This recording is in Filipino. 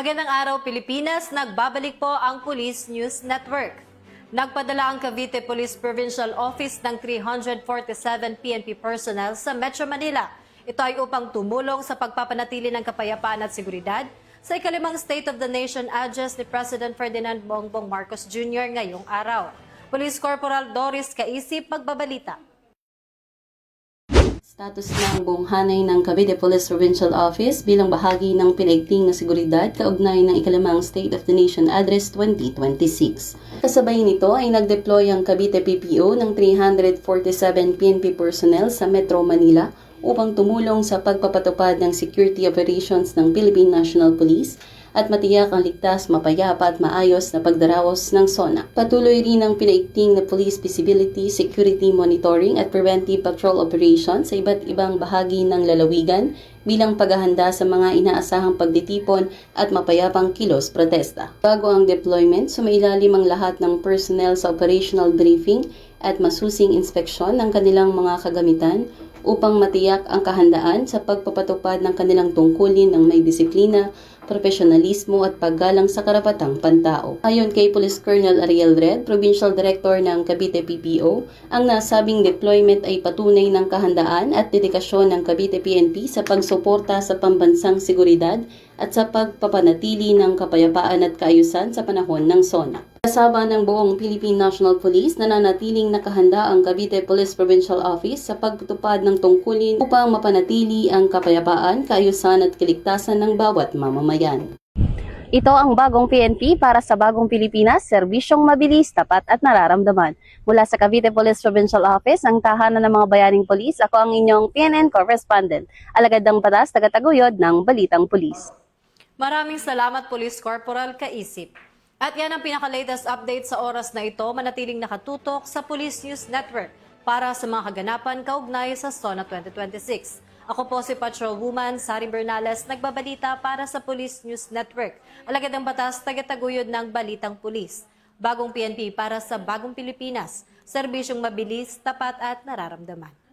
Magandang araw Pilipinas, nagbabalik po ang Police News Network. Nagpadala ang Cavite Police Provincial Office ng 347 PNP personnel sa Metro Manila. Ito ay upang tumulong sa pagpapanatili ng kapayapaan at seguridad sa ikalimang State of the Nation Address ni President Ferdinand Bongbong Marcos Jr. ngayong araw. Police Corporal Doris Caisip magbabalita. Status ng buong hanay ng Cavite Police Provincial Office bilang bahagi ng pinaigting na seguridad kaugnay ng ikalimang State of the Nation Address 2026. Kasabay nito ay nag-deploy ang Cavite PPO ng 347 PNP personnel sa Metro Manila upang tumulong sa pagpapatupad ng security operations ng Philippine National Police at matiyak ang ligtas, mapayapa at maayos na pagdaraos ng SONA. Patuloy rin ang pinaigting na police visibility, security monitoring at preventive patrol operations sa iba't ibang bahagi ng lalawigan bilang paghahanda sa mga inaasahang pagditipon at mapayapang kilos protesta. Bago ang deployment, sumailalim ang lahat ng personnel sa operational briefing at masusing inspeksyon ng kanilang mga kagamitan upang matiyak ang kahandaan sa pagpapatupad ng kanilang tungkulin ng may disiplina, profesionalismo at paggalang sa karapatang pantao. Ayon kay Police Colonel Ariel Red, Provincial Director ng Cavite PPO, ang nasabing deployment ay patunay ng kahandaan at dedikasyon ng Cavite PNP sa pagsuporta sa pambansang seguridad at sa pagpapanatili ng kapayapaan at kaayusan sa panahon ng SONA. Kasama ng buong Philippine National Police, nananatiling nakahanda ang Cavite Police Provincial Office sa pagtutupad ng tungkulin upang mapanatili ang kapayapaan, kaayusan at kaligtasan ng bawat mamamayan. Ito ang bagong PNP para sa bagong Pilipinas, serbisyong mabilis, tapat at nararamdaman. Mula sa Cavite Police Provincial Office, ang tahanan ng mga bayaning polis, ako ang inyong PNN correspondent. Alagad ng batas, tagataguyod ng Balitang Pulis. Maraming salamat Police Corporal Caisip. At yan ang pinaka-latest update sa oras na ito, manatiling nakatutok sa Police News Network para sa mga kaganapan kaugnay sa SONA 2026. Ako po si Patrolwoman Sari Bernales, nagbabalita para sa Police News Network. Alagad ng batas, tagataguyod ng Balitang Pulis. Bagong PNP para sa bagong Pilipinas, serbisyong mabilis, tapat at nararamdaman.